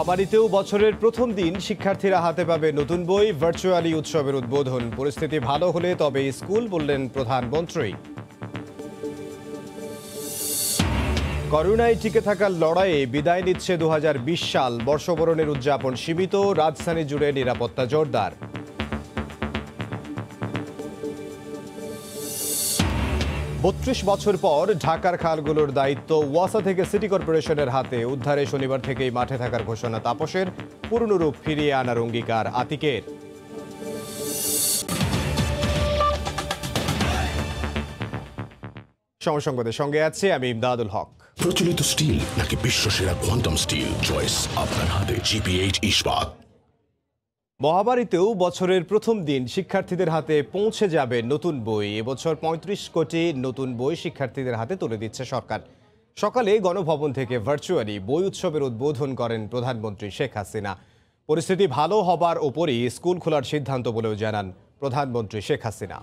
মহামারীতেও বছরের প্রথম দিন শিক্ষার্থীরা হাতে পাবে নতুন বই, ভার্চুয়ালি উৎসবের উদ্বোধন। পরিস্থিতি ভালো হলে তবে স্কুল, বললেন প্রধানমন্ত্রী। করোনায় টিকে থাকার লড়াইয়ে বিদায় নিচ্ছে 2020 সাল। বর্ষবরণের উদযাপন সীমিত, রাজধানী জুড়ে নিরাপত্তা জোরদার। বত্রিশ বছর পর ঢাকার খালগুলোর দায়িত্ব ওয়াসা থেকে সিটি কর্পোরেশনের হাতে। উদ্ধারে শনিবার থেকেই মাঠে থাকার ঘোষণা তাপসের। পুরনো রূপ ফিরিয়ে আনার অঙ্গীকার আতিকের। সংবাদের সঙ্গে আছে আমি ইমদাদুল হক। প্রচলিত স্টিল নাকি বিশ্বসেরা কোয়ান্টাম স্টিল, চয়েস আপনার হাতে। জিপিএইচ ইস্পাত। মহামারীতেও বছরের প্রথম দিন শিক্ষার্থীদের হাতে পৌঁছে যাবে নতুন বই। এবছর 35 কোটি নতুন বই শিক্ষার্থীদের হাতে তুলে দিচ্ছে সরকার। সকালে গণভবন থেকে ভার্চুয়ালি বই উৎসবের উদ্বোধন করেন প্রধানমন্ত্রী শেখ হাসিনা। পরিস্থিতি ভালো হবার ওপরই স্কুল খোলার সিদ্ধান্ত বলেও জানান প্রধানমন্ত্রী শেখ হাসিনা।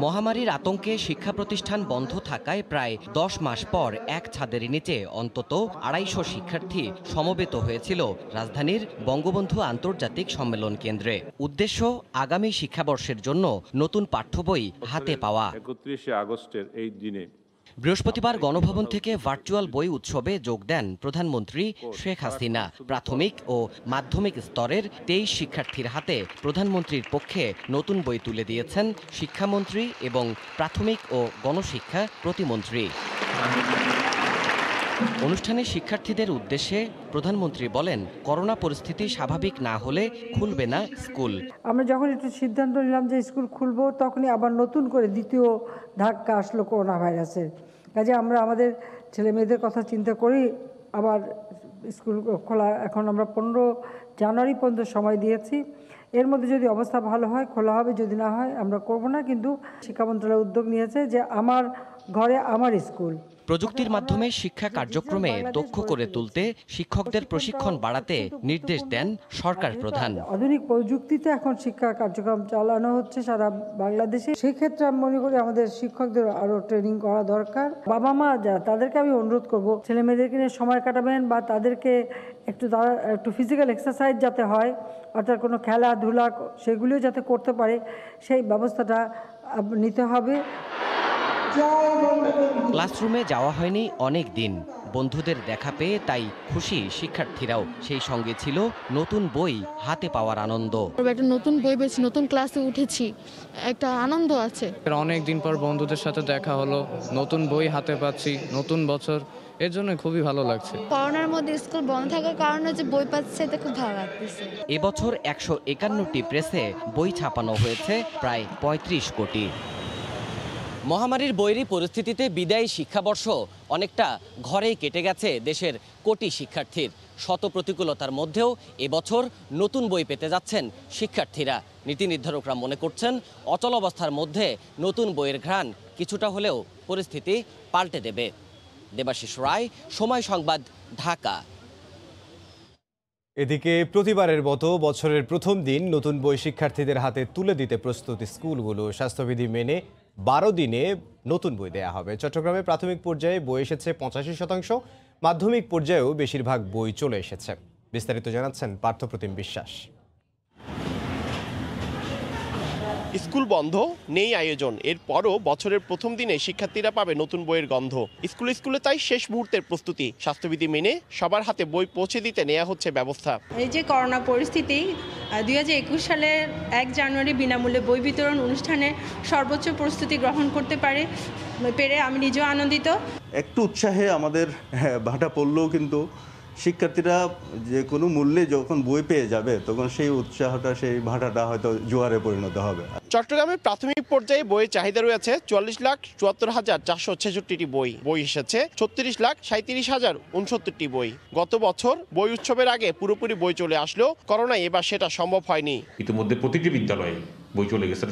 মহামারীর আতঙ্কে শিক্ষা প্রতিষ্ঠান বন্ধ থাকায় প্রায় 10 মাস পর এক ছাদের নিচে অন্তত 250 শিক্ষার্থী সমবেত হয়েছিল রাজধানীর বঙ্গবন্ধু আন্তর্জাতিক সম্মেলন কেন্দ্রে। উদ্দেশ্য আগামী শিক্ষাবর্ষের জন্য নতুন পাঠ্য বই হাতে পাওয়া। 31 আগস্টের এই দিনে বৃহস্পতিবার গণভবন থেকে ভার্চুয়াল বই উৎসবে যোগ দেন প্রধানমন্ত্রী শেখ হাসিনা। প্রাথমিক ও মাধ্যমিক স্তরের 23 শিক্ষার্থীর হাতে প্রধানমন্ত্রীর পক্ষে নতুন বই তুলে দিয়েছেন শিক্ষামন্ত্রী এবং প্রাথমিক ও গণশিক্ষা প্রতিমন্ত্রী। অনুষ্ঠানে শিক্ষার্থীদের উদ্দেশ্যে প্রধানমন্ত্রী বলেন, করোনা পরিস্থিতি স্বাভাবিক না হলে খুলবে না স্কুল। আমরা যখন একটু সিদ্ধান্ত নিলাম যে স্কুল খুলবো, তখনই আবার নতুন করে দ্বিতীয় ধাক্কা আসলো করোনা ভাইরাসের। কাজে আমরা আমাদের ছেলে মেয়েদের কথা চিন্তা করি আবার স্কুল খোলা। এখন আমরা 15 জানুয়ারি পর্যন্ত সময় দিয়েছি। এর মধ্যে যদি অবস্থা ভালো হয় খোলা হবে, যদি না হয় আমরা করব না। কিন্তু শিক্ষা মন্ত্রণালয় উদ্যোগ নিয়েছে যে আমার ঘরে আমার স্কুল। প্রযুক্তির মাধ্যমে শিক্ষা কার্যক্রমে দক্ষ করে তুলতে শিক্ষকদের প্রশিক্ষণ বাড়াতে নির্দেশ দেন সরকার প্রধান। আধুনিক প্রযুক্তিতে এখন শিক্ষা কার্যক্রম চালানো হচ্ছে সারা বাংলাদেশে। সেই ক্ষেত্রে আমি মনে করি আমাদের শিক্ষকদের আরো ট্রেনিং করা দরকার। বাবা মা যা, তাদেরকে আমি অনুরোধ করব ছেলে মেয়েদেরকে নিয়ে সময় কাটাবেন বা তাদেরকে একটু ফিজিক্যাল এক্সারসাইজ যাতে হয়, অর্থাৎ কোনো খেলাধুলা সেগুলিও যাতে করতে পারে, সেই ব্যবস্থাটা নিতে হবে। ক্লাসরুমে যাওয়া হয়নি অনেক দিন। বন্ধুদের দেখা পেয়ে তাই খুশি শিক্ষার্থীরাও। সেই সঙ্গে ছিল নতুন বই হাতে পাওয়ার আনন্দ। একটা নতুন বই পেয়েছি, নতুন ক্লাসে উঠেছি, একটা আনন্দ আছে। অনেক দিন পর বন্ধুদের সাথে দেখা হলো, নতুন বই হাতে পাচ্ছি, নতুন বছর, এর জন্য খুবই ভালো লাগছে। করোনার মধ্যে স্কুল বন্ধ থাকার কারণে যে বই পাচ্ছে এটা খুব ভালো লাগতেছে। এবছর 151টি প্রেসে বই ছাপানো হয়েছে প্রায় 35 কোটি। মহামারীর বৈরী পরিস্থিতিতে বিদায়ী শিক্ষাবর্ষ অনেকটা ঘরেই কেটে গেছে দেশের কোটি শিক্ষার্থীর। শত প্রতিকূলতার মধ্যেও এবছর নতুন বই পেতে যাচ্ছেন শিক্ষার্থীরা। নীতি নির্ধারকরা মনে করছেন অচলাবস্থার মধ্যে নতুন বইয়ের ঘ্রাণ কিছুটা হলেও পরিস্থিতি পাল্টে দেবে। দেবাশিস রায়, সময় সংবাদ, ঢাকা। এদিকে প্রতিবারের মতো বছরের প্রথম দিন নতুন বই শিক্ষার্থীদের হাতে তুলে দিতে প্রস্তুত স্কুলগুলো। স্বাস্থ্যবিধি মেনে 12 দিনে নতুন বই দেয়া হবে। চট্টগ্রামে প্রাথমিক পর্যায়ে বই এসেছে 85%, মাধ্যমিক পর্যায়েও বেশিরভাগ বই চলে এসেছে। বিস্তারিত জানাচ্ছেন পার্থপ্রতিম বিশ্বাস। স্কুল বন্ধ, নেই আয়োজন, এরপরও বছরের প্রথম দিনে শিক্ষার্থীরা পাবে নতুন বইয়ের গন্ধ। স্কুলে তাই শেষ মুহূর্তের প্রস্তুতি। স্বাস্থ্যবিধি মেনে সবার হাতে বই পৌঁছে দিতে নেওয়া হচ্ছে ব্যবস্থা। এই যে করোনা পরিস্থিতি, 2021 সালের 1 জানুয়ারি বিনামূল্যে বই বিতরণ অনুষ্ঠানে সর্বোচ্চ প্রস্তুতি গ্রহণ করতে পেরে আমি নিজেও আনন্দিত। একটু উৎসাহে আমাদের ভাটা পড়লেও কিন্তু শিক্ষার্থীরা যে কোনো মূল্যে যখন বই পেয়ে যাবে তখন সেই উৎসাহটা, সেই ভাটাটা হয়তো জোয়ারে পরিণত হবে। চট্টগ্রামে প্রাথমিক পর্যায়ে বইয়ের চাহিদা রয়েছে 44,74,466টি বই এসেছে 36,37,069টি বই। গত বছর বই উৎসবের আগে পুরোপুরি বই চলে আসলেও করোনায় এবার সেটা সম্ভব হয়নি। ইতিমধ্যে প্রতিটি বিদ্যালয়ে বই চলে গেছে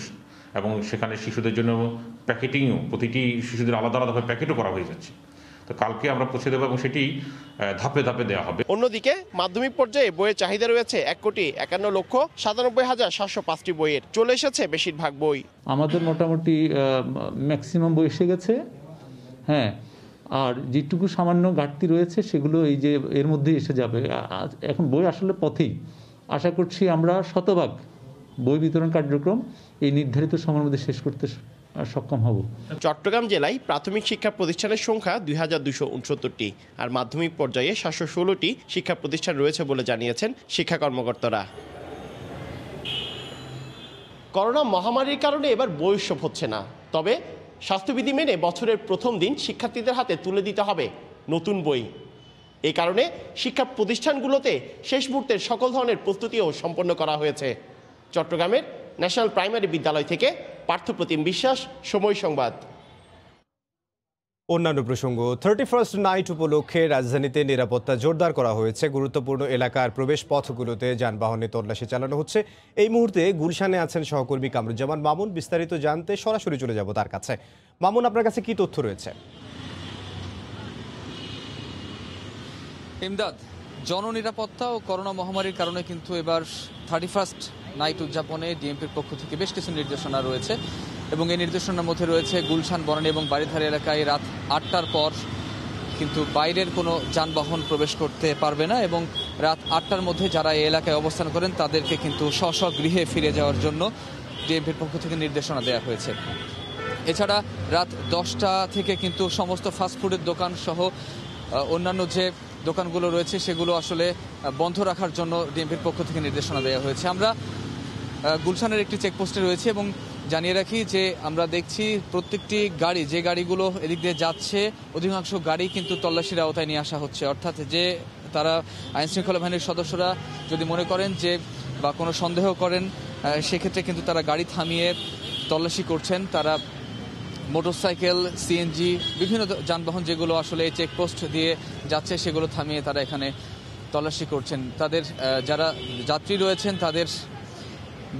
এবং সেখানে শিশুদের জন্য প্যাকেটিংও, প্রতিটি শিশুদের আলাদা আলাদাভাবে প্যাকেটও করা হয়ে যাচ্ছে। তো কালকে আমরা পৌঁছে দেবো এবং সেটি ধাপে ধাপে দেওয়া হবে। অন্যদিকে মাধ্যমিক পর্যায়ে বইয়ের চাহিদা রয়েছে 1,51,97,705টি বইয়ের। চলে এসেছে বেশিরভাগ বই। আমাদের মোটামুটি ম্যাক্সিমাম বই এসে গেছে। হ্যাঁ, আর যেটুকু সামান্য ঘাটতি রয়েছে সেগুলো এই যে এর মধ্যে এসে যাবে। এখন বই আসলে পথেই, আশা করছি আমরা শতভাগ বই বিতরণ কার্যক্রম এই নির্ধারিত সময়ের মধ্যে শেষ করতে সক্ষম হব। চট্টগ্রাম জেলায় প্রাথমিক শিক্ষা প্রতিষ্ঠানের সংখ্যা 2269টি আর মাধ্যমিক পর্যায়ে 716টি শিক্ষা প্রতিষ্ঠান রয়েছে বলে জানিয়েছেন শিক্ষা কর্মকর্তারা। করোনা মহামারীর কারণে এবার বই উৎসব হচ্ছে না, তবে স্বাস্থ্যবিধি মেনে বছরের প্রথম দিন শিক্ষার্থীদের হাতে তুলে দিতে হবে নতুন বই। এই কারণে শিক্ষা প্রতিষ্ঠানগুলোতে শেষ মুহূর্তের সকল ধরনের প্রস্তুতিও সম্পন্ন করা হয়েছে। চট্টগ্রামের ন্যাশনাল প্রাইমারি বিদ্যালয় থেকে পার্থপ্রতিম বিশ্বাস, সময় সংবাদ। অন্যান্য প্রসঙ্গ, 31st নাইট উপলক্ষে রাজধানীতে নিরাপত্তা জোরদার করা হয়েছে। গুরুত্বপূর্ণ এলাকার প্রবেশ পথগুলোতে যানবাহনে তল্লাশি চালানো হচ্ছে। এই মুহূর্তে গুলশানে আছেন সহকর্মী কামরুজ্জামান মামুন। বিস্তারিত জানতে সরাসরি চলে যাব তার কাছে। মামুন, আপনার কাছে কি তথ্য রয়েছে? ইমদাদ, জননিরাপত্তা ও করোনা মহামারীর কারণে কিন্তু এবার 31st নাইট উদযাপনে ডিএমপির পক্ষ থেকে বেশ কিছু নির্দেশনা রয়েছে এবং এই নির্দেশনার মধ্যে রয়েছে গুলশান, বনানী এবং বাড়িধারা এলাকায় রাত 8টার পর কিন্তু বাইরের কোনো যানবাহন প্রবেশ করতে পারবে না এবং রাত 8টার মধ্যে যারা এই এলাকায় অবস্থান করেন তাদেরকে কিন্তু স্ব গৃহে ফিরে যাওয়ার জন্য ডিএমপির পক্ষ থেকে নির্দেশনা দেওয়া হয়েছে। এছাড়া রাত 10টা থেকে কিন্তু সমস্ত ফাস্টফুডের দোকান সহ অন্যান্য যে দোকানগুলো রয়েছে সেগুলো আসলে বন্ধ রাখার জন্য ডিএমপির পক্ষ থেকে নির্দেশনা দেওয়া হয়েছে। আমরা গুলশানের একটি চেকপোস্টে রয়েছে এবং জানিয়ে রাখি যে আমরা দেখছি প্রত্যেকটি গাড়ি, যে গাড়িগুলো এদিক দিয়ে যাচ্ছে অধিকাংশ গাড়ি কিন্তু তল্লাশির আওতায় নিয়ে আসা হচ্ছে। অর্থাৎ যে তারা আইনশৃঙ্খলা বাহিনীর সদস্যরা যদি মনে করেন যে বা কোনো সন্দেহ করেন সেক্ষেত্রে কিন্তু তারা গাড়ি থামিয়ে তল্লাশি করছেন। তারা মোটরসাইকেল, সিএনজি, বিভিন্ন যানবাহন যেগুলো আসলে এই চেকপোস্ট দিয়ে যাচ্ছে সেগুলো থামিয়ে তারা এখানে তল্লাশি করছেন। তাদের যারা যাত্রী রয়েছেন তাদের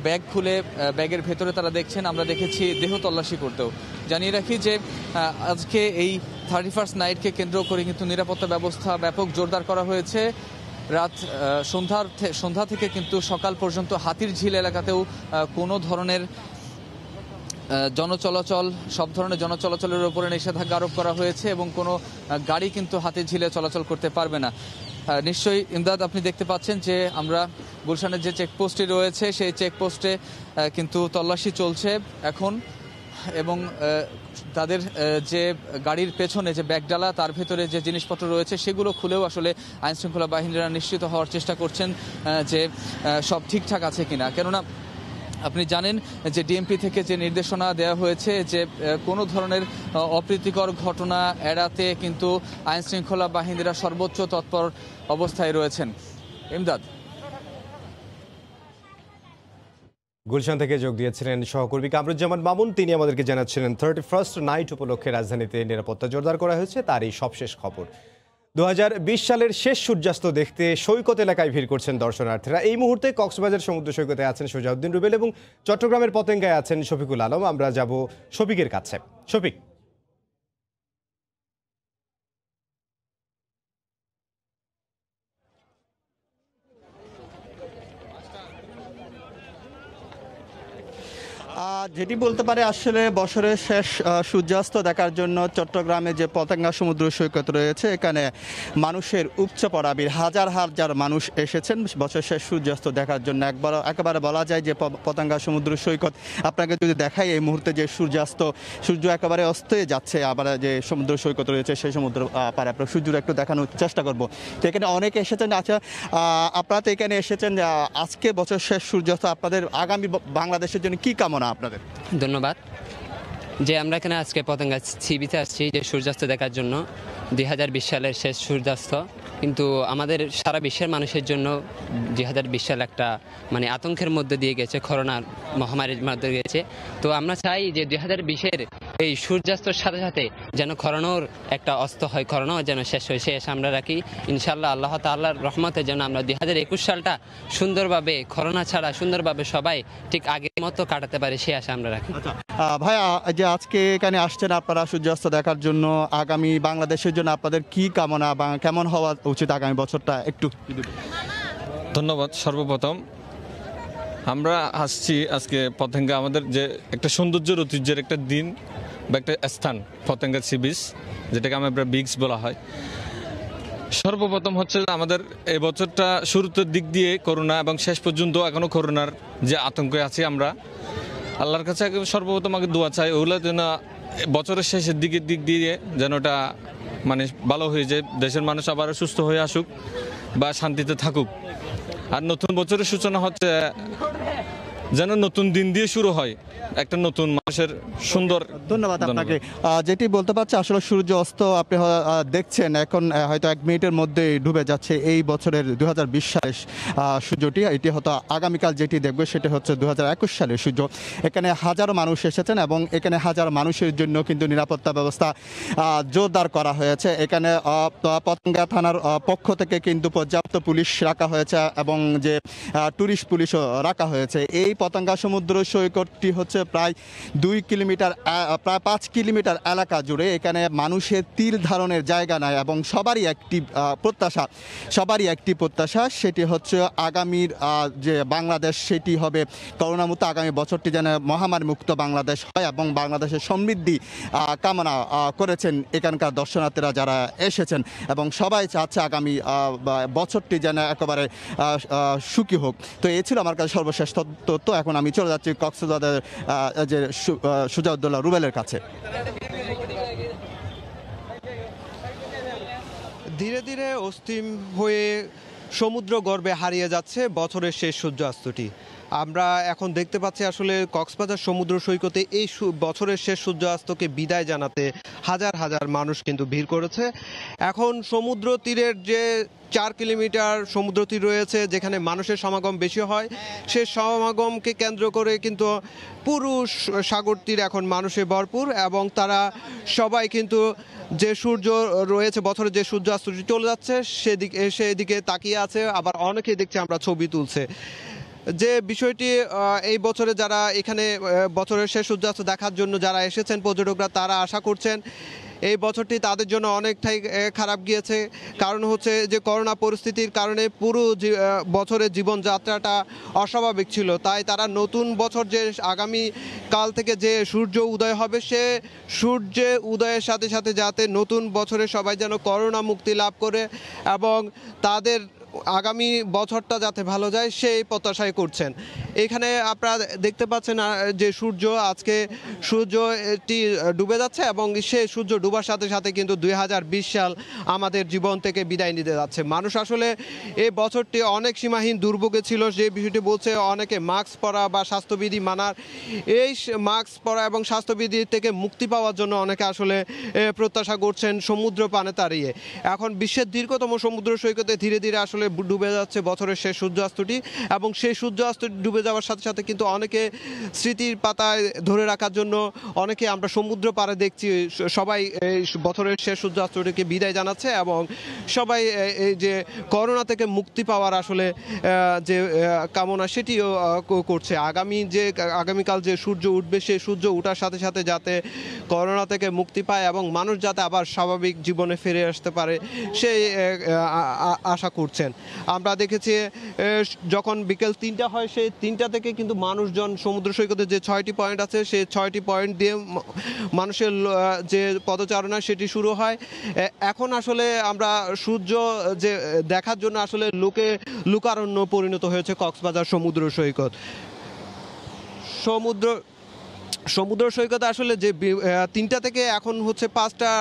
ব্যাগ খুলে ব্যাগের ভেতরে তারা দেখছেন। আমরা দেখেছি দেহ তল্লাশি করতেও। জানিয়ে রাখি যে আজকে এই 31st নাইটকে কেন্দ্র করে কিন্তু নিরাপত্তা ব্যবস্থা ব্যাপক জোরদার করা হয়েছে। রাত সন্ধ্যা থেকে কিন্তু সকাল পর্যন্ত হাতির ঝিল এলাকাতেও কোনো ধরনের জনচলাচল, সব ধরনের জনচলাচলের উপরে নিষেধাজ্ঞা আরোপ করা হয়েছে এবং কোনো গাড়ি কিন্তু হাতির ঝিলে চলাচল করতে পারবে না। নিশ্চয়ই ইমদাদ, আপনি দেখতে পাচ্ছেন যে আমরা গুলশানের যে চেকপোস্টটি রয়েছে সেই চেকপোস্টে কিন্তু তল্লাশি চলছে এখন এবং তাদের যে গাড়ির পেছনে যে ব্যাগডালা তার ভেতরে যে জিনিসপত্র রয়েছে সেগুলো খুলেও আসলে আইনশৃঙ্খলা বাহিনীরা নিশ্চিত হওয়ার চেষ্টা করছেন যে সব ঠিকঠাক আছে কিনা। কেননা আপনি জানেন যে ডিএমপি থেকে যে নির্দেশনা দেওয়া হয়েছে যে কোনো ধরনের অপ্রীতিকর ঘটনা এড়াতে কিন্তু আইনশৃঙ্খলা বাহিনীরা সর্বোচ্চ তৎপর অবস্থায় রয়েছেন। ইমদাদ, গুলশান থেকে যোগ দিয়েছিলেন সহকর্মী কামরুজ্জামান মামুন। তিনি আমাদেরকে জানাচ্ছিলেন 31st নাইট উপলক্ষে রাজধানীতে নিরাপত্তা জোরদার করা হয়েছে, তারই সবশেষ খবর। 2020 সালের শেষ সূর্যাস্ত দেখতে সৈকত এলাকায় ভিড় করছেন দর্শনার্থীরা। এই মুহূর্তে কক্সবাজার সমুদ্র সৈকতে আছেন সুজাউদ্দিন রুবেল এবং চট্টগ্রামের পতেঙ্গায় আছেন শফিকুল আলম। আমরা যাব শফিকের কাছে। শফিক, যেটি বলতে পারে আসলে বছরের শেষ সূর্যাস্ত দেখার জন্য চট্টগ্রামে যে পতেঙ্গা সমুদ্র সৈকত রয়েছে এখানে মানুষের উপচে পড়া ভিড়। হাজার হাজার মানুষ এসেছেন বছরের শেষ সূর্যাস্ত দেখার জন্য। একেবারে বলা যায় যে পতেঙ্গা সমুদ্র সৈকত আপনাকে যদি দেখাই এই মুহূর্তে যে সূর্য একেবারে অস্ত যাচ্ছে, আবার যে সমুদ্র সৈকত রয়েছে সেই সমুদ্র পারে আপনার সূর্য একটু দেখানোর চেষ্টা করব। তো এখানে অনেকে এসেছেন। আচ্ছা, আপনারা তো এখানে এসেছেন, আজকে বছর শেষ সূর্যাস্ত আপনাদের আগামী বাংলাদেশের জন্য কি কামনা আপনাদের? ধন্যবাদ। যে আমরা এখানে আজকে পতেঙ্গা সি বিচে আসছি যে সূর্যাস্ত দেখার জন্য। 2020 সালের শেষ সূর্যাস্ত, কিন্তু আমাদের সারা বিশ্বের মানুষের জন্য 2020 সাল একটা মানে আতঙ্কের মধ্যে দিয়ে গেছে, করোনা মহামারীর মধ্যে গেছে। তো আমরা চাই যে 2020-এর এই সূর্যাস্তর সাথে সাথে যেন করোনার একটা অস্ত হয়, করোনাও যেন শেষ হয়, শেষ আমরা রাখি ইনশাল্লাহ। আল্লাহ তাআলার রহমতে যেন আমরা 2021 সালটা সুন্দরভাবে, করোনা ছাড়া সুন্দরভাবে সবাই ঠিক আগের মতো কাটাতে পারি, সে আশা আমরা রাখি। ভাই, যে আজকে এখানে আসছেন আপনারা সূর্যাস্ত দেখার জন্য, আগামী বাংলাদেশের জন্য আপনাদের কি কামনা বা কেমন হওয়া উচিত আগামী বছরটা একটু? ধন্যবাদ। সর্বপ্রথম আমরা আসছি আজকে পতেঙ্গা, আমাদের যে একটা সৌন্দর্যের ঐতিহ্যের একটা দিন, বা একটা স্থান পতেঙ্গা সি বিচ, যেটাকে আমরা বিচ বলা হয়। সর্বপ্রথম হচ্ছে আমাদের এই বছরটা শুরুতে দিক দিয়ে করোনা এবং শেষ পর্যন্ত এখনো করোনার যে আতঙ্কে আছি আমরা, আল্লাহর কাছে সর্বপ্রথম আগে দোয়া চাই ওগুলো যেন বছরের শেষের দিক দিয়ে যেন এটা মানে ভালো হয়ে যায়, দেশের মানুষ আবার সুস্থ হয়ে আসুক বা শান্তিতে থাকুক। আর নতুন বছরের সূচনা হচ্ছে যেন নতুন দিন দিয়ে শুরু হয়, একটা নতুন মানুষের সুন্দর। ধন্যবাদ আপনাকে। যেটি বলতে পারছি আসলে সূর্য অস্ত আপনি দেখছেন এখন হয়তো 1 মিনিটের মধ্যে ডুবে যাচ্ছে এই বছরের 2020 সালের সূর্যটি। এটি হয়তো আগামীকাল যেটি দেখবে সেটি হচ্ছে 2021 সালের সূর্য। এখানে হাজারো মানুষ এসেছেন এবং এখানে হাজার মানুষের জন্য কিন্তু নিরাপত্তা ব্যবস্থা জোরদার করা হয়েছে। এখানে পতেঙ্গা থানার পক্ষ থেকে কিন্তু পর্যাপ্ত পুলিশ রাখা হয়েছে এবং যে টুরিস্ট পুলিশও রাখা হয়েছে। এই পতেঙ্গা সমুদ্র সৈকতটি হচ্ছে প্রায় 2 কিলোমিটার, প্রায় 5 কিলোমিটার এলাকা জুড়ে। এখানে মানুষের তীর ধারণের জায়গা নাই এবং সবারই একটি প্রত্যাশা সেটি হচ্ছে আগামীর যে বাংলাদেশ সেটি হবে করোনামুক্ত। আগামী বছরটি যেন মহামারী মুক্ত বাংলাদেশ হয় এবং বাংলাদেশের সমৃদ্ধি কামনা করেছেন এখানকার দর্শনার্থীরা যারা এসেছেন এবং সবাই চাচ্ছে আগামী বছরটি যেন একেবারে সুখী হোক। তো এই ছিল আমার কাছে সর্বশেষ তথ্য। এখন আমি চলে যাচ্ছি কক্সবাজার যে সুজাউদ্দৌলা রুবেলের কাছে। ধীরে ধীরে অস্তিম হয়ে সমুদ্র গর্ভে হারিয়ে যাচ্ছে বছরের শেষ সূর্যাস্তটি। আমরা এখন দেখতে পাচ্ছি আসলে কক্সবাজার সমুদ্র সৈকতে এই বছরের শেষ সূর্যাস্তকে বিদায় জানাতে হাজার হাজার মানুষ কিন্তু ভিড় করেছে। এখন সমুদ্র তীরের যে 4 কিলোমিটার সমুদ্র তীর রয়েছে যেখানে মানুষের সমাগম বেশি হয়, সে সমাগমকে কেন্দ্র করে কিন্তু পুরো সাগর তীর এখন মানুষে ভরপুর এবং তারা সবাই কিন্তু যে সূর্য রয়েছে বছরের যে সূর্যাস্তটি চলে যাচ্ছে সেদিকে তাকিয়ে আছে, আবার অনেকেই দেখছে আমরা ছবি তুলছে। যে বিষয়টি এই বছরে যারা এখানে বছরের শেষ সূর্যাস্ত দেখার জন্য যারা এসেছেন পর্যটকরা, তারা আশা করছেন এই বছরটি তাদের জন্য অনেকটাই খারাপ গিয়েছে। কারণ হচ্ছে যে করোনা পরিস্থিতির কারণে পুরো বছরের জীবনযাত্রাটা অস্বাভাবিক ছিল। তাই তারা নতুন বছর যে আগামী কাল থেকে যে সূর্য উদয় হবে, সে সূর্যে উদয়ের সাথে সাথে যাতে নতুন বছরে সবাই যেন করোনা মুক্তি লাভ করে এবং তাদের আগামী বছরটা যাতে ভালো যায় সেই প্রত্যাশাই করছেন। এখানে আপনারা দেখতে পাচ্ছেন যে আজকে সূর্য এটি ডুবে যাচ্ছে এবং সেই সূর্য ডুবার সাথে সাথে কিন্তু 2020 সাল আমাদের জীবন থেকে বিদায় নিতে যাচ্ছে। মানুষ আসলে এই বছরটি অনেক সীমাহীন দুর্ভোগে ছিল, যে বিষয়টি বলছে অনেকে মাস্ক পরা বা স্বাস্থ্যবিধি মানার। এই মাস্ক পরা এবং স্বাস্থ্যবিধি থেকে মুক্তি পাওয়ার জন্য অনেকে আসলে প্রত্যাশা করছেন সমুদ্র পানে দাঁড়িয়ে। এখন বিশ্বের দীর্ঘতম সমুদ্র সৈকতে ধীরে ধীরে আসলে ডুবে যাচ্ছে বছরের শেষ সূর্যাস্তটি এবং সেই সূর্যাস্ত ডুবে যাওয়ার সাথে সাথে কিন্তু অনেকে স্মৃতির পাতায় ধরে রাখার জন্য অনেকে আমরা সমুদ্র পাড়ে দেখছি সবাই এই বছরের শেষ সূর্যাস্তটিকে বিদায় জানাচ্ছে এবং সবাই এই যে করোনা থেকে মুক্তি পাওয়ার আসলে যে কামনা সেটিও করছে। আগামীকাল যে সূর্য উঠবে, সেই সূর্য ওঠার সাথে সাথে যাতে করোনা থেকে মুক্তি পায় এবং মানুষ যাতে আবার স্বাভাবিক জীবনে ফিরে আসতে পারে সেই আশা করছেন। আমরা দেখেছি যখন বিকেল 3টা হয়, সেই 3টা থেকে কিন্তু মানুষজন সমুদ্র সৈকতে যে 6টি পয়েন্ট আছে সেই 6টি পয়েন্ট দিয়ে মানুষের যে পদচারণা সেটি শুরু হয়। এখন আসলে আমরা সূর্য যে দেখার জন্য আসলে লোকারণ্য পরিণত হয়েছে কক্সবাজার সমুদ্র সৈকত। সমুদ্র সৈকতে আসলে যে 3টা থেকে এখন হচ্ছে 5টা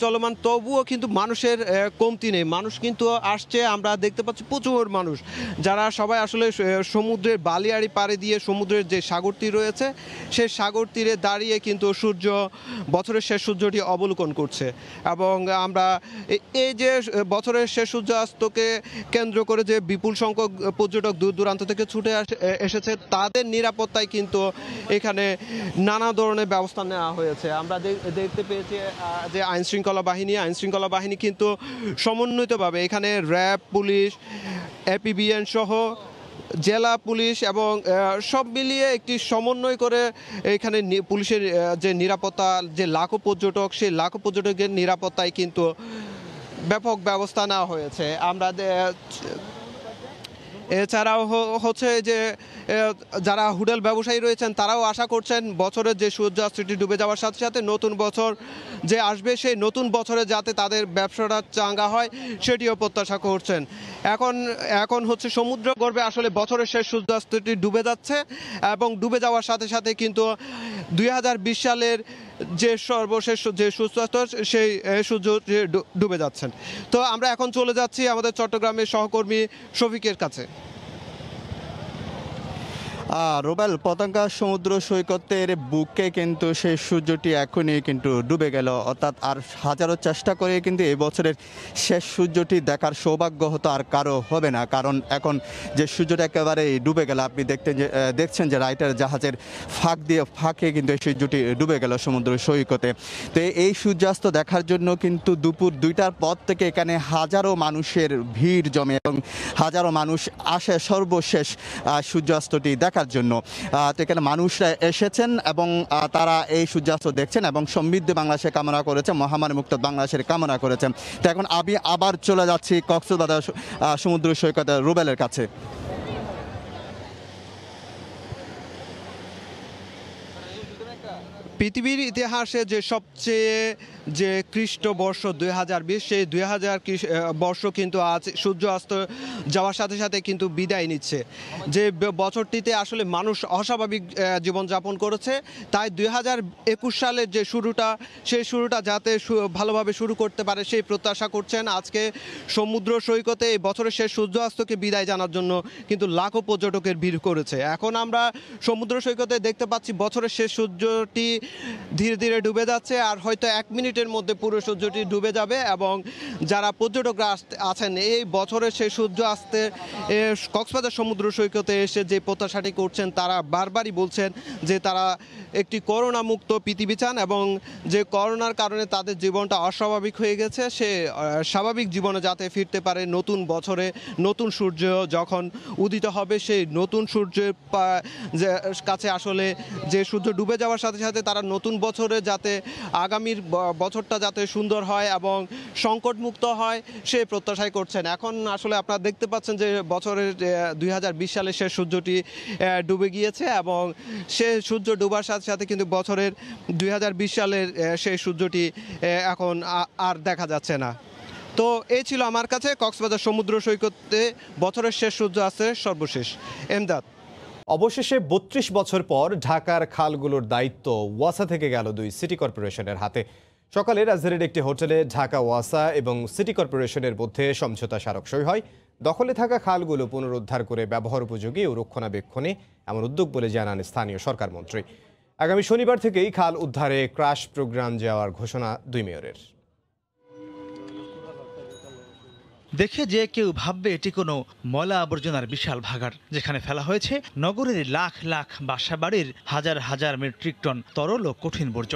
চলমান, তবুও কিন্তু মানুষের কমতি নেই। মানুষ কিন্তু আসছে, আমরা দেখতে পাচ্ছি প্রচুর মানুষ, যারা সবাই আসলে সমুদ্রের বালিয়াড়ি পাড়ে দিয়ে সমুদ্রের যে সাগর তীর রয়েছে সেই সাগর তীরে দাঁড়িয়ে কিন্তু বছরের শেষ সূর্যটি অবলোকন করছে। এবং আমরা এই যে বছরের শেষ সূর্যাস্তকে কেন্দ্র করে যে বিপুল সংখ্যক পর্যটক দূর দূরান্ত থেকে ছুটে এসেছে, তাদের নিরাপত্তায় কিন্তু এখানে নানা ধরনের ব্যবস্থা নেওয়া হয়েছে। আমরা দেখতে পেয়েছি যে আইন শৃঙ্খলা বাহিনী কিন্তু সমন্বিতভাবে এখানে র্যাব, পুলিশ, এপিবিএন সহ জেলা পুলিশ এবং সব মিলিয়ে একটি সমন্বয় করে এখানে পুলিশের যে নিরাপত্তা, যে লাখো পর্যটক, সেই লাখো পর্যটকের নিরাপত্তায় কিন্তু ব্যাপক ব্যবস্থা নেওয়া হয়েছে। আমরা এছাড়াও হচ্ছে যে যারা হোটেল ব্যবসায়ী রয়েছেন তারাও আশা করছেন বছরের যে সূর্যাস্তটি ডুবে যাওয়ার সাথে সাথে নতুন বছর যে আসবে সেই নতুন বছরে যাতে তাদের ব্যবসাটা চাঙ্গা হয় সেটিও প্রত্যাশা করছেন। এখন হচ্ছে সমুদ্র গর্ভে আসলে বছরের শেষ সূর্যাস্তটি ডুবে যাচ্ছে এবং ডুবে যাওয়ার সাথে সাথে কিন্তু 2020 সালের যে সর্বশেষ যে সূর্যাস্ত সেই সূর্য ডুবে যাচ্ছেন। তো আমরা এখন চলে যাচ্ছি আমাদের চট্টগ্রামের সহকর্মী শফিকের কাছে। রুবেল, পতেঙ্গা সমুদ্র সৈকতের বুকে কিন্তু সেই সূর্যটি এখনই কিন্তু ডুবে গেল, অর্থাৎ আর হাজারো চেষ্টা করে কিন্তু এই বছরের শেষ সূর্যটি দেখার সৌভাগ্য হতো আর কারো হবে না, কারণ এখন যে সূর্যটা একেবারে ডুবে গেল। আপনি দেখছেন যে রাইটার জাহাজের ফাঁকে কিন্তু এই সূর্যটি ডুবে গেল সমুদ্র সৈকতে। তো এই সূর্যাস্ত দেখার জন্য কিন্তু দুপুর 2টার পর থেকে এখানে হাজারো মানুষের ভিড় জমে এবং হাজারো মানুষ আসে সর্বশেষ সূর্যাস্তটি দেখার জন্য। তো এখানে মানুষরা এসেছেন এবং তারা এই সূর্যাস্ত দেখছেন এবং সমৃদ্ধ বাংলাদেশে কামনা করেছে, মহামারী মুক্ত বাংলাদেশের কামনা করেছেন। তো এখন আমি আবার চলে যাচ্ছি কক্সবাজার সমুদ্র সৈকতে রুবেলের কাছে। পৃথিবীর ইতিহাসে যে সবচেয়ে যে কৃষ্ট বর্ষ 2020, সেই 2000 বর্ষ কিন্তু আজ সূর্য অস্ত যাওয়ার সাথে সাথে কিন্তু বিদায় নিচ্ছে। যে বছরটিতে আসলে মানুষ অস্বাভাবিক জীবনযাপন করেছে, তাই 2021 সালের যে শুরুটা সেই শুরুটা যাতে ভালোভাবে শুরু করতে পারে সেই প্রত্যাশা করছেন। আজকে সমুদ্র সৈকতে এই বছরের শেষ সূর্যাস্তকে বিদায় জানার জন্য কিন্তু লাখো পর্যটকের ভিড় করেছে। এখন আমরা সমুদ্র সৈকতে দেখতে পাচ্ছি বছরের শেষ সূর্যটি ধীরে ধীরে ডুবে যাচ্ছে, আর হয়তো 1 মিনিটের মধ্যে পুরো সূর্যটি ডুবে যাবে। এবং যারা পর্যটকরা আছেন এই বছরের সেই সূর্য আসতে কক্সবাজার সমুদ্র সৈকতে এসে যে প্রত্যাশাটি করছেন, তারা বারবারই বলছেন যে তারা একটি করোনা মুক্ত পৃথিবী চান এবং যে করোনার কারণে তাদের জীবনটা অস্বাভাবিক হয়ে গেছে, সে স্বাভাবিক জীবনে যাতে ফিরতে পারে। নতুন বছরে নতুন সূর্য যখন উদিত হবে, সেই নতুন সূর্যের কাছে আসলে যে সূর্য ডুবে যাওয়ার সাথে সাথে তারা নতুন বছরে যাতে আগামীর বছরটা যাতে সুন্দর হয় এবং সংকটমুক্ত হয় সেই প্রত্যাশাই করছেন। এখন আসলে আপনারা দেখতে পাচ্ছেন যে বছরের 2020 সালের শেষ সূর্যটি ডুবে গিয়েছে এবং সে সূর্য ডুবার সাথে সাথে কিন্তু বছরের 2020 সালের সেই সূর্যটি এখন আর দেখা যাচ্ছে না। তো এই ছিল আমার কাছে কক্সবাজার সমুদ্র সৈকতে বছরের শেষ সূর্য আছে সর্বশেষ। এমদাদ। অবশেষে 32 বছর পর ঢাকার খালগুলোর দায়িত্ব ওয়াসা থেকে গেল 2 সিটি কর্পোরেশনের হাতে। সকালে রাজধানীর একটি হোটেলে ঢাকা ওয়াসা এবং সিটি কর্পোরেশনের মধ্যে সমঝোতা স্মারক সই হয়। দখলে থাকা খালগুলো পুনরুদ্ধার করে ব্যবহার উপযোগী ও রক্ষণাবেক্ষণে এমন উদ্যোগ বলে জানান স্থানীয় সরকার মন্ত্রী। আগামী শনিবার থেকেই খাল উদ্ধারে ক্রাশ প্রোগ্রাম যাওয়ার ঘোষণা 2 মেয়রের। দেখে যে কেউ ভাববে এটি কোনো ময়লা আবর্জনার বিশাল ভাগাড়, যেখানে ফেলা হয়েছে নগরের লাখ লাখ বাসাবাড়ির হাজার হাজার মেট্রিক টন তরল ও কঠিন বর্জ্য।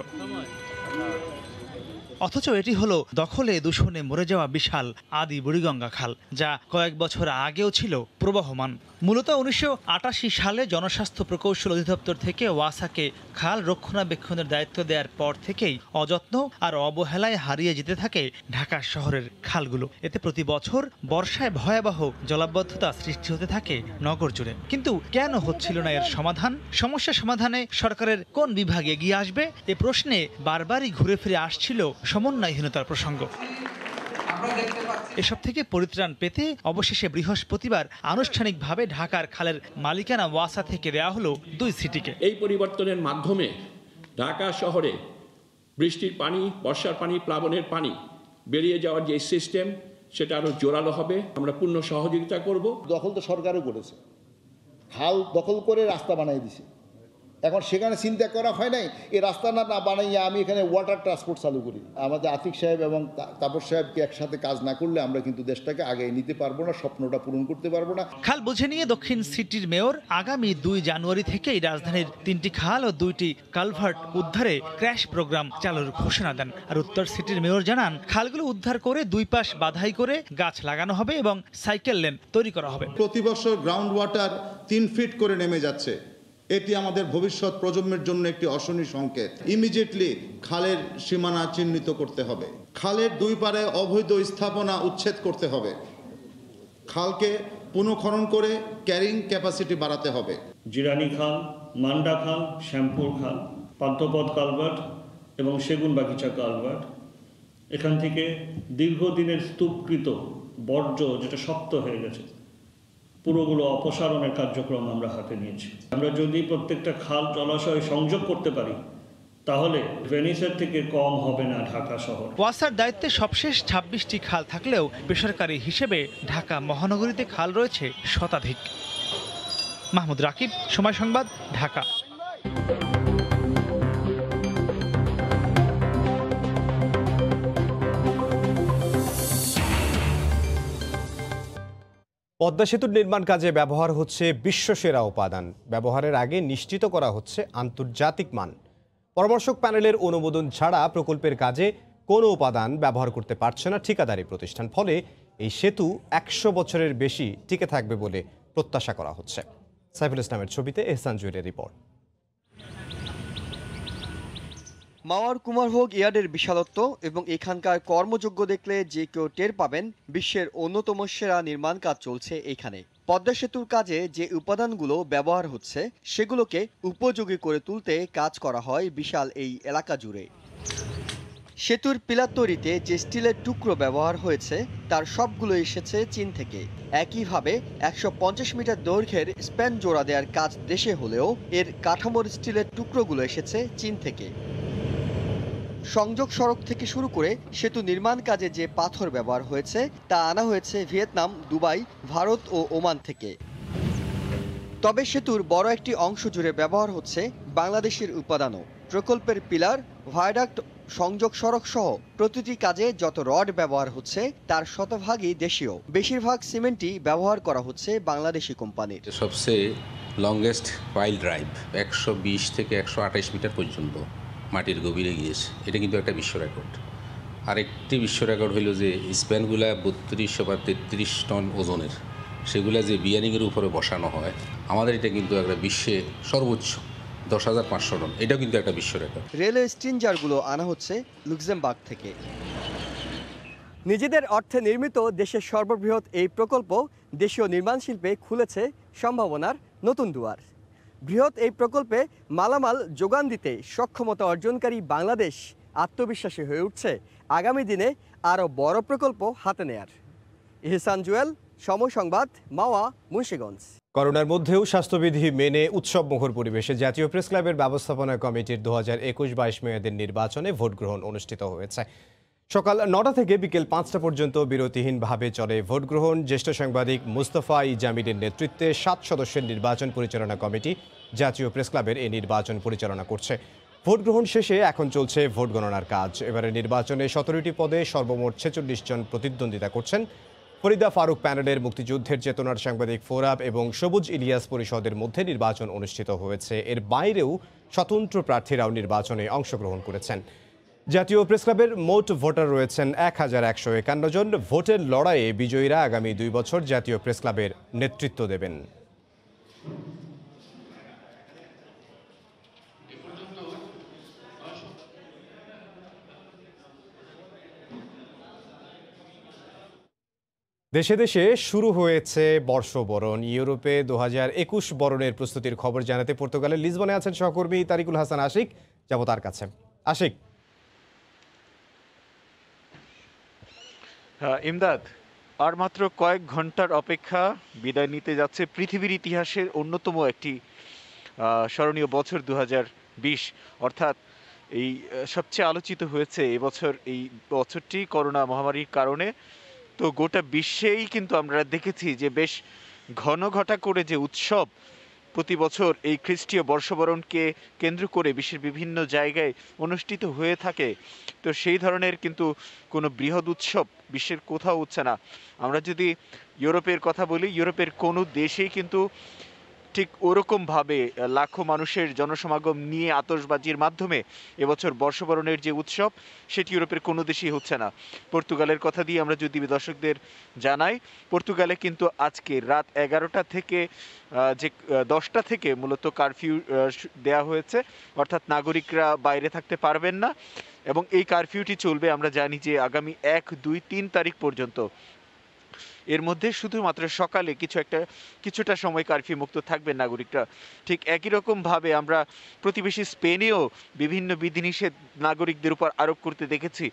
অথচ এটি হলো দখলে দূষণে মরে যাওয়া বিশাল আদি বুড়িগঙ্গা খাল, যা কয়েক বছর আগেও ছিল প্রবহমান। মূলত 1988 সালে জনস্বাস্থ্য প্রকৌশল অধিদপ্তর থেকে ওয়াসাকে খাল রক্ষণাবেক্ষণের দায়িত্ব দেওয়ার পর থেকেই অযত্ন আর অবহেলায় হারিয়ে যেতে থাকে ঢাকা শহরের খালগুলো। এতে প্রতি বছর বর্ষায় ভয়াবহ জলাবদ্ধতা সৃষ্টি হতে থাকে নগর জুড়ে। কিন্তু কেন হচ্ছিল না এর সমাধান? সমস্যা সমাধানে সরকারের কোন বিভাগ এগিয়ে আসবে? এ প্রশ্নে বারবারই ঘুরে ফিরে আসছিল সমন্বয়হীনতার প্রসঙ্গ। এসব থেকে পরিত্রাণ পেতে অবশেষে বৃহস্পতিবার আনুষ্ঠানিকভাবে ঢাকার খালের মালিকানা ওয়াসা থেকে দেওয়া হলো 2 সিটিকে। এই পরিবর্তনের মাধ্যমে ঢাকা শহরে বৃষ্টির পানি, বর্ষার পানি, প্লাবনের পানি বেরিয়ে যাওয়ার যে সিস্টেম সেটা আরো জোরালো হবে। আমরা পূর্ণ সহযোগিতা করব। দখল তো সরকারও করেছে, খাল দখল করে রাস্তা বানাই দিছে। এখন সেখানে চিন্তা করা হয় নাই এই রাস্তা না বানাইয়া আমি এখানে ওয়াটার ট্রান্সপোর্ট চালু করি। আমাদের আতিক সাহেব এবং তাপস সাহেবকে একসাথে কাজ না করলে আমরা কিন্তু দেশটাকে আগে নিতে পারবো না, স্বপ্নটা পূরণ করতে পারবো না। খাল বুঝে নিয়ে দক্ষিণ সিটির মেয়র আগামী 2 জানুয়ারি থেকেই রাজধানীর 3টি খাল ও 2টি কালভার্ট উদ্ধারে ক্র্যাশ প্রোগ্রাম চালুর ঘোষণা দেন। আর উত্তর সিটির মেয়র জানান, খালগুলো উদ্ধার করে 2 পাশ বাধাই করে গাছ লাগানো হবে এবং সাইকেল লেন তৈরি করা হবে। প্রতি বছর গ্রাউন্ড ওয়াটার 3 ফিট করে নেমে যাচ্ছে। এটি আমাদের ভবিষ্যৎ প্রজন্মের জন্য একটি অশনি সংকেত। ইমিডিয়েটলি খালের সীমানা চিহ্নিত করতে হবে, খালের 2 পারে অবৈধ স্থাপনা উচ্ছেদ করতে হবে, খালকে পুনঃখনন করে ক্যারিং ক্যাপাসিটি বাড়াতে হবে। জিরানি খাল, মান্ডা খাল, শ্যামপুর খাল, পান্থপথ কালভার্ট এবং সেগুন বাগিচা কালভার্ট, এখান থেকে দীর্ঘদিনের স্তূপকৃত বর্জ্য যেটা শক্ত হয়ে গেছে পুরোগুলো অপসারণের কার্যক্রম আমরা হাতে নিয়েছি। আমরা যদি প্রত্যেকটা খাল জলাশয় সংযোগ করতে পারি তাহলে ভেনিসের থেকে কম হবে না ঢাকা শহর। ওয়াসার দায়িত্বে সবশেষ 26টি খাল থাকলেও বেসরকারি হিসেবে ঢাকা মহানগরীতে খাল রয়েছে শতাধিক। মাহমুদ রাকিব, সময় সংবাদ, ঢাকা। পদ্মা সেতুর নির্মাণ কাজে ব্যবহার হচ্ছে বিশ্বসেরা উপাদান। ব্যবহারের আগে নিশ্চিত করা হচ্ছে আন্তর্জাতিক মান। পরামর্শক প্যানেলের অনুমোদন ছাড়া প্রকল্পের কাজে কোনো উপাদান ব্যবহার করতে পারছে না ঠিকাদারি প্রতিষ্ঠান। ফলে এই সেতু 100 বছরের বেশি টিকে থাকবে বলে প্রত্যাশা করা হচ্ছে। সাইফুল ইসলামের ছবিতে এহসান জুয়েলের রিপোর্ট। মাওয়ার কুমারভোগ ইয়ার্ডের বিশালত্ব এবং এখানকার কর্মযোগ্য দেখলে যে কেউ টের পাবেন বিশ্বের অন্যতম সেরা নির্মাণ কাজ চলছে এখানে। পদ্মা সেতুর কাজে যে উপাদানগুলো ব্যবহার হচ্ছে সেগুলোকে উপযোগী করে তুলতে কাজ করা হয় বিশাল এই এলাকা জুড়ে। সেতুর পিলার তৈরিতে যে স্টিলের টুকরো ব্যবহার হয়েছে তার সবগুলো এসেছে চীন থেকে। একইভাবে 150 মিটার দৈর্ঘ্যের স্প্যান জোড়া দেওয়ার কাজ দেশে হলেও এর কাঠামোর স্টিলের টুকরোগুলো এসেছে চীন থেকে। সংযোগ সড়ক থেকে শুরু করে সেতু নির্মাণ কাজে যে পাথর ব্যবহার হয়েছে তা আনা হয়েছে ভিয়েতনাম, দুবাই, ভারত ও ওমান থেকে। তবে সেতুর বড় একটি অংশ জুড়ে ব্যবহার হচ্ছে বাংলাদেশের উপাদানও। প্রকল্পের পিলার, ভায়াডাক্ট, সংযোগ সড়ক সহ প্রতিটি কাজে যত রড ব্যবহার হচ্ছে তার শতভাগই দেশীয়। বেশিরভাগ সিমেন্টই ব্যবহার করা হচ্ছে বাংলাদেশি কোম্পানির। সবচেয়ে লংগেস্ট পাইল ড্রাইভ 120 থেকে 128 মিটার পর্যন্ত মাটির গভীরে গিয়েছে। এটা কিন্তু একটা বিশ্ব রেকর্ড। আরেকটি বিশ্ব রেকর্ড হইল যে স্প্যানগুলা 32 বা 33 টন ওজনের, সেগুলা যে বিয়ারিংয়ের উপরে বসানো হয়, আমাদের এটা কিন্তু একটা বিশ্বে সর্বোচ্চ 10,500 টন। এটাও কিন্তু একটা বিশ্ব রেকর্ড। রেলওয়ে স্ট্রিঞ্জারগুলো আনা হচ্ছে লুক্সেমবার্গ থেকে। নিজেদের অর্থে নির্মিত দেশের সর্ববৃহৎ এই প্রকল্প দেশীয় নির্মাণ শিল্পে খুলেছে সম্ভাবনার নতুন দুয়ার। বৃহৎ এই প্রকল্পে মালামাল যোগান দিতে সক্ষমতা অর্জনকারী বাংলাদেশ আত্মবিশ্বাসী হয়ে উঠছে আগামী দিনে আরও বড় প্রকল্প হাতে নেয়ার। এহসান জুয়েল, সময় সংবাদ, মাওয়া, মুন্সিগঞ্জ। করোনার মধ্যেও স্বাস্থ্যবিধি মেনে উৎসবমুখর পরিবেশে জাতীয় প্রেস ক্লাবের ব্যবস্থাপনা কমিটির 2021-22 মেয়াদের নির্বাচনে ভোট গ্রহণ অনুষ্ঠিত হয়েছে। সকাল 9টা থেকে বিকেল 5টা পর্যন্ত বিরতিহীনভাবে চলে ভোট গ্রহণ। জ্যেষ্ঠ সাংবাদিক মুস্তফা জামিলের নেতৃত্বে 7 সদস্যের নির্বাচন পরিচালনা কমিটি জাতীয় প্রেস ক্লাবের এই নির্বাচন পরিচালনা করছে। ভোট গ্রহণ শেষে এখন চলছে ভোট গণনার কাজ। এবারে নির্বাচনে 17টি পদে সর্বমোট 46 জন প্রতিদ্বন্দ্বিতা করছেন। ফরিদা ফারুক প্যানেলের মুক্তিযুদ্ধের চেতনার সাংবাদিক ফোরাব এবং সবুজ ইলিয়াস পরিষদের মধ্যে নির্বাচন অনুষ্ঠিত হয়েছে। এর বাইরেও স্বতন্ত্র প্রার্থীরাও নির্বাচনে অংশগ্রহণ করেছেন। জাতীয় প্রেস ক্লাবের মোট ভোটার রয়েছেন 1151 জন। ভোটের লড়াইয়ে বিজয়ীরা আগামী 2 বছর জাতীয় প্রেস ক্লাবের নেতৃত্ব দেবেন। দেশে দেশে শুরু হয়েছে বর্ষবরণ। ইউরোপে 2021 বরণের প্রস্তুতির খবর জানাতে পর্তুগালের লিসবনে আছেন সহকর্মী তারিকুল হাসান আশিক। যাব তার কাছে। আশিক। ইমদাদ, আর মাত্র কয়েক ঘন্টার অপেক্ষা বিদায় নিতে যাচ্ছে পৃথিবীর ইতিহাসের অন্যতম একটি স্মরণীয় বছর 2020। অর্থাৎ এই সবচেয়ে আলোচিত হয়েছে এবছর এই বছরটি করোনা মহামারীর কারণে। তো গোটা বিশ্বেই কিন্তু আমরা দেখেছি যে বেশ ঘটা করে যে উৎসব প্রতি বছর এই খ্রিস্টীয় বর্ষবরণকে কেন্দ্র করে বিশ্বের বিভিন্ন জায়গায় অনুষ্ঠিত হয়ে থাকে। তো সেই ধরনের কিন্তু কোনো বৃহৎ উৎসব বিশ্বের কোথাও হচ্ছে না। আমরা যদি ইউরোপের কথা বলি, ইউরোপের কোনো দেশেই কিন্তু ঠিক ওরকমভাবে লাখো মানুষের জনসমাগম নিয়ে আতশবাজির মাধ্যমে এবছর বর্ষবরণের যে উৎসব সেটি ইউরোপের কোনো দেশেই হচ্ছে না। পর্তুগালের কথা দিয়ে আমরা যদি দর্শকদের জানাই, পর্তুগালে কিন্তু আজকে রাত 11টা থেকে যে 10টা থেকে মূলত কারফিউ দেয়া হয়েছে, অর্থাৎ নাগরিকরা বাইরে থাকতে পারবেন না এবং এই কারফিউটি চলবে আমরা জানি যে আগামী 1, 2, 3 তারিখ পর্যন্ত। এর মধ্যে শুধুমাত্র সকালে কিছুটা সময় কারফিউ মুক্ত থাকবে নাগরিকরা। ঠিক একই রকমভাবে আমরা প্রতিবেশী স্পেনেও বিভিন্ন বিধিনিষেধ নাগরিকদের উপর আরোপ করতে দেখেছি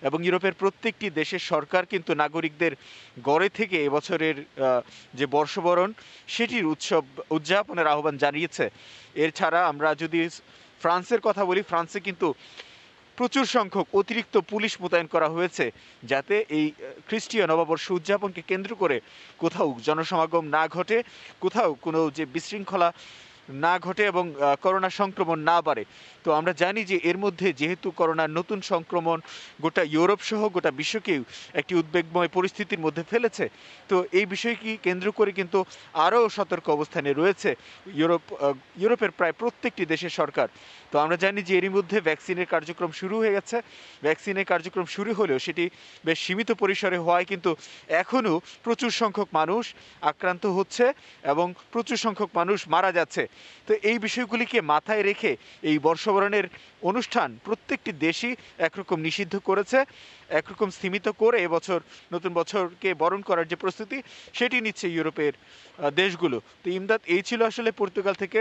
এবং ইউরোপের প্রত্যেকটি দেশের সরকার কিন্তু নাগরিকদের গড়ে থেকে এবছরের যে বর্ষবরণ সেটির উদযাপনের আহ্বান জানিয়েছে। এছাড়া আমরা যদি ফ্রান্সের কথা বলি, ফ্রান্সে কিন্তু প্রচুর সংখ্যক অতিরিক্ত পুলিশ মোতায়েন করা হয়েছে যাতে এই খ্রিস্টীয় নববর্ষ উদযাপনকে কেন্দ্র করে কোথাও জনসমাগম না ঘটে, কোথাও কোনো যে বিশৃঙ্খলা না ঘটে এবং করোনা সংক্রমণ না বাড়ে। তো আমরা জানি যে এর মধ্যে যেহেতু করোনার নতুন সংক্রমণ গোটা ইউরোপ সহ গোটা বিশ্বকেই একটি উদ্বেগময় পরিস্থিতির মধ্যে ফেলেছে, তো এই বিষয়কে কেন্দ্র করে কিন্তু আরও সতর্ক অবস্থানে রয়েছে ইউরোপের প্রায় প্রত্যেকটি দেশের সরকার। তো আমরা জানি যে এরই মধ্যে ভ্যাকসিনের কার্যক্রম শুরু হয়ে গেছে। ভ্যাকসিনের কার্যক্রম শুরু হলেও সেটি বেশ সীমিত পরিসরে হওয়ায় কিন্তু এখনও প্রচুর সংখ্যক মানুষ আক্রান্ত হচ্ছে এবং প্রচুর সংখ্যক মানুষ মারা যাচ্ছে। তো এই বিষয়গুলিকে মাথায় রেখে এই বর্ষবরণের অনুষ্ঠান প্রত্যেকটি দেশই একরকম নিষিদ্ধ করেছে, একরকম সীমিত করে এবছর নতুন বছরকে বরণ করার যে প্রস্তুতি সেটি নিচ্ছে ইউরোপের দেশগুলো। তো ইমদাদ, এই ছিল আসলে পর্তুগাল থেকে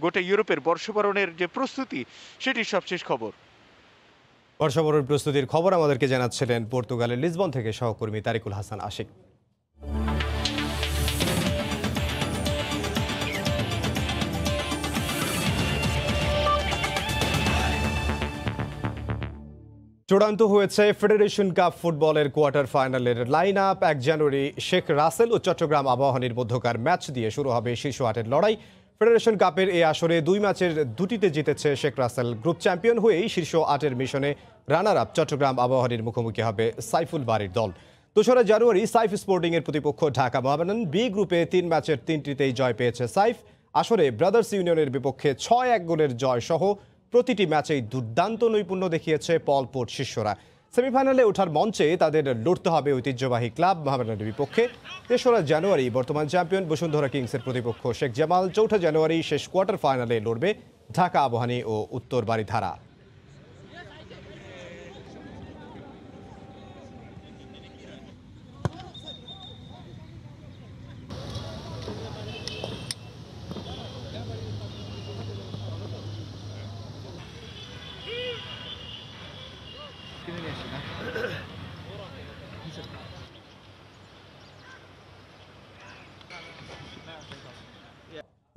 গোটা ইউরোপের বর্ষবরণের যে প্রস্তুতি সেটির সবশেষ খবর। বর্ষবরণ প্রস্তুতির খবর আমাদেরকে জানাচ্ছিলেন পর্তুগালের লিসবন থেকে সহকর্মী তারিকুল হাসান আশিক। চূড়ান্ত হয়েছে ফেডারেশন কাপ ফুটবলের কোয়ার্টার ফাইনালের লাইন আপ। 1 জানুয়ারি শেখ রাসেল ও চট্টগ্রাম আবাহনীর মধ্যকার ম্যাচ দিয়ে শুরু হবে শীর্ষ 8-এর লড়াই। ফেডারেশন কাপের এই আসরে 2 ম্যাচের 2টিতে জিতেছে শেখ রাসেল। গ্রুপ চ্যাম্পিয়ন হয়েই শীর্ষ 8-এর মিশনে রানার আপ চট্টগ্রাম আবাহনীর মুখোমুখি হবে সাইফুল বাড়ির দল। 2 জানুয়ারি সাইফ স্পোর্টিং এর প্রতিপক্ষ ঢাকা মোহামেডান। বি গ্রুপে 3 ম্যাচের 3টিতেই জয় পেয়েছে সাইফ। আসরে ব্রাদার্স ইউনিয়নের বিপক্ষে 6-1 গোলের জয় সহ প্রতিটি ম্যাচেই দুর্দান্ত নৈপুণ্য দেখিয়েছে পলপোর্ট শিষ্যরা। সেমিফাইনালে ওঠার মঞ্চে তাদের লড়তে হবে ঐতিহ্যবাহী ক্লাব মোহামেডানের বিপক্ষে। 3 জানুয়ারি বর্তমান চ্যাম্পিয়ন বসুন্ধরা কিংসের প্রতিপক্ষ শেখ জামাল। 4 জানুয়ারি শেষ কোয়ার্টার ফাইনালে লড়বে ঢাকা আবাহনী ও উত্তর বারিধারা।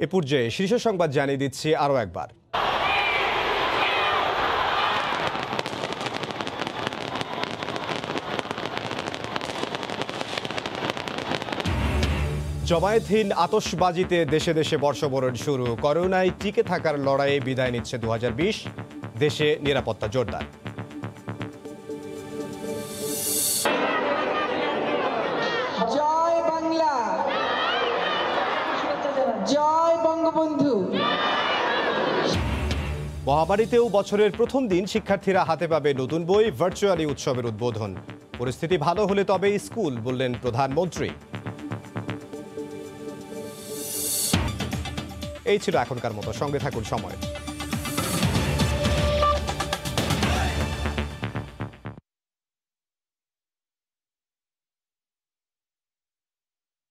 এ পর্যায়ে শীর্ষ সংবাদ জানিয়ে দিচ্ছি আরও একবার। জমায়েতহীন আতশবাজিতে দেশে দেশে বর্ষবরণ শুরু। করোনায় টিকে থাকার লড়াইয়ে বিদায় নিচ্ছে 2020। দেশে নিরাপত্তা জোরদার। জয় বাংলা, জয় বঙ্গবন্ধু। মহামারীতেও বছরের প্রথম দিন শিক্ষার্থীরা হাতে পাবে নতুন বই। ভার্চুয়ালি উৎসবের উদ্বোধন। পরিস্থিতি ভালো হলে তবে স্কুল, বললেন প্রধানমন্ত্রী। এই ছিল এখনকার মতো। সঙ্গে থাকুন সময়।